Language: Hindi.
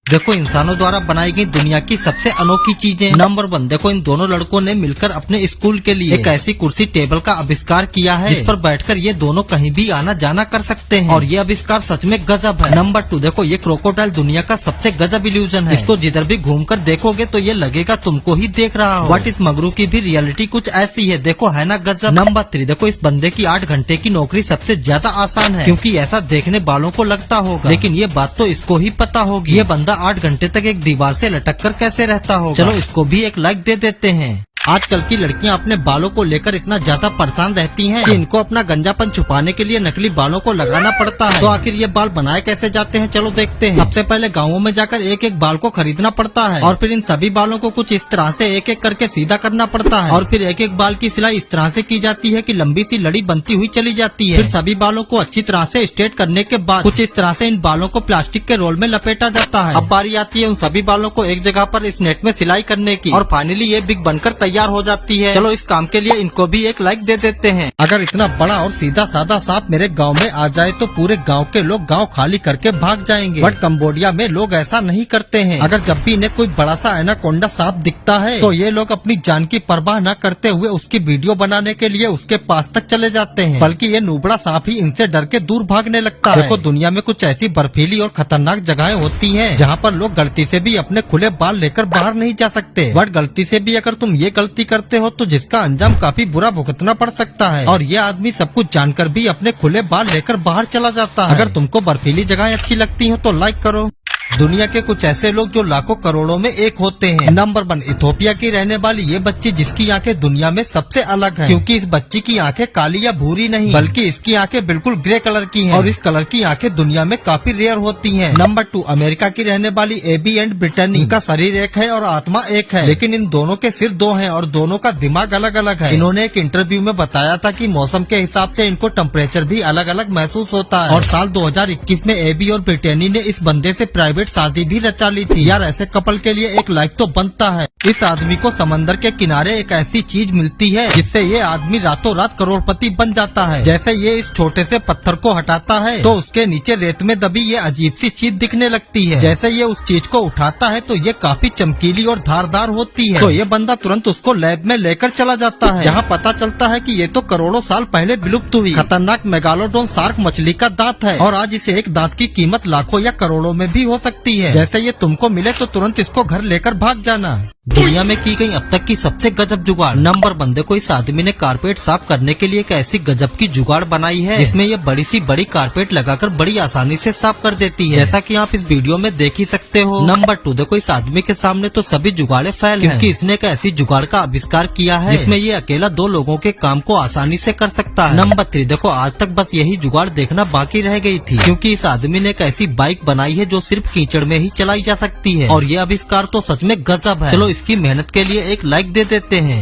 देखो इंसानों द्वारा बनाई गई दुनिया की सबसे अनोखी चीजें। नंबर 1, देखो इन दोनों लड़कों ने मिलकर अपने स्कूल के लिए एक ऐसी कुर्सी टेबल का आविष्कार किया है जिस पर बैठकर ये दोनों कहीं भी आना जाना कर सकते हैं और ये आविष्कार सच में गजब है। नंबर 2, देखो ये क्रोकोडाइल दुनिया का सबसे गजब इल्यूजन है। इसको जिधर भी घूमकर देखोगे तो ये लगेगा तुमको ही देख रहा हो। बट इस मगरू की भी रियलिटी कुछ ऐसी है, देखो है ना गजब। नंबर 3, देखो इस बंदे की 8 घंटे की नौकरी सबसे ज्यादा आसान है, क्योंकि ऐसा देखने वालों को लगता होगा, लेकिन ये बात तो इसको ही पता होगी। ये बंदा 8 घंटे तक एक दीवार से लटक कर कैसे रहता होगा। चलो इसको भी एक लाइक दे देते हैं। आजकल की लड़कियां अपने बालों को लेकर इतना ज्यादा परेशान रहती हैं कि इनको अपना गंजापन छुपाने के लिए नकली बालों को लगाना पड़ता है। तो आखिर ये बाल बनाए कैसे जाते हैं, चलो देखते हैं। सबसे पहले गाँवों में जाकर एक एक बाल को खरीदना पड़ता है और फिर इन सभी बालों को कुछ इस तरह से एक एक करके सीधा करना पड़ता है और फिर एक एक बाल की सिलाई इस तरह से की जाती है कि लंबी सी लड़ी बनती हुई चली जाती है। फिर सभी बालों को अच्छी तरह से स्ट्रेट करने के बाद कुछ इस तरह से इन बालों को प्लास्टिक के रोल में लपेटा जाता है। अब बारी आती है उन सभी बालों को एक जगह पर इस नेट में सिलाई करने की और फाइनली ये बिग बनकर तैयार हो जाती है। चलो इस काम के लिए इनको भी एक लाइक दे देते हैं। अगर इतना बड़ा और सीधा साधा सांप मेरे गांव में आ जाए तो पूरे गांव के लोग गांव खाली करके भाग जाएंगे। बट कंबोडिया में लोग ऐसा नहीं करते हैं। अगर जब भी इन्हें कोई बड़ा सा एनाकोंडा सांप दिखता है तो ये लोग अपनी जान की परवाह न करते हुए उसकी वीडियो बनाने के लिए उसके पास तक चले जाते हैं, बल्कि ये नूबड़ा सांप ही इनसे डर के दूर भागने लगता है। देखो दुनिया में कुछ ऐसी बर्फीली और खतरनाक जगहें होती हैं जहाँ पर लोग गलती से भी अपने खुले बाल लेकर बाहर नहीं जा सकते। बट गलती से भी अगर तुम ये गलती करते हो तो जिसका अंजाम काफी बुरा भुगतना पड़ सकता है। और ये आदमी सब कुछ जानकर भी अपने खुले बाल लेकर बाहर चला जाता है। अगर तुमको बर्फीली जगह अच्छी लगती हो तो लाइक करो। दुनिया के कुछ ऐसे लोग जो लाखों करोड़ों में एक होते हैं। नंबर 1, इथोपिया की रहने वाली ये बच्ची जिसकी आंखें दुनिया में सबसे अलग हैं, क्योंकि इस बच्ची की आंखें काली या भूरी नहीं बल्कि इसकी आंखें बिल्कुल ग्रे कलर की हैं और इस कलर की आंखें दुनिया में काफी रेयर होती हैं। नंबर 2, अमेरिका की रहने वाली एबी एंड ब्रिटनी। इनका शरीर एक है और आत्मा एक है, लेकिन इन दोनों के सिर 2 हैं और दोनों का दिमाग अलग अलग है। इन्होंने एक इंटरव्यू में बताया था कि मौसम के हिसाब से इनको टेम्परेचर भी अलग अलग महसूस होता है। और साल 2021 में एबी और ब्रिटनी ने इस बंदे से प्राइवेट शादी भी रचा ली थी। यार ऐसे कपल के लिए एक लाइक तो बनता है। इस आदमी को समंदर के किनारे एक ऐसी चीज मिलती है जिससे ये आदमी रातों रात करोड़पति बन जाता है। जैसे ये इस छोटे से पत्थर को हटाता है तो उसके नीचे रेत में दबी ये अजीब सी चीज दिखने लगती है। जैसे ये उस चीज को उठाता है तो ये काफी चमकीली और धारदार होती है। तो ये बंदा तुरंत उसको लैब में लेकर चला जाता है, जहाँ पता चलता है कि ये तो करोड़ों साल पहले विलुप्त हुई खतरनाक मेगालोडोन शार्क मछली का दांत है और आज इसे एक दांत की कीमत लाखों या करोड़ों में भी हो सकती है। जैसे ये तुमको मिले तो तुरंत इसको घर लेकर भाग जाना। दुनिया में की गई अब तक की सबसे गजब जुगाड़। नंबर 1, देखो इस आदमी ने कारपेट साफ करने के लिए एक ऐसी गजब की जुगाड़ बनाई है जिसमें ये बड़ी सी बड़ी कारपेट लगाकर बड़ी आसानी से साफ कर देती है, जैसा कि आप इस वीडियो में देख ही सकते हो। नंबर 2, देखो इस आदमी के सामने तो सभी जुगाड़े फैल हैं, क्योंकि इसने एक ऐसी जुगाड़ का आविष्कार किया है जिसमें ये अकेला 2 लोगों के काम को आसानी से कर सकता है। नंबर 3, देखो आज तक बस यही जुगाड़ देखना बाकी रह गई थी, क्योंकि इस आदमी ने एक ऐसी बाइक बनाई है जो सिर्फ कीचड़ में ही चलाई जा सकती है और ये आविष्कार तो सच में गजब है। चलो इसकी मेहनत के लिए एक लाइक दे देते हैं।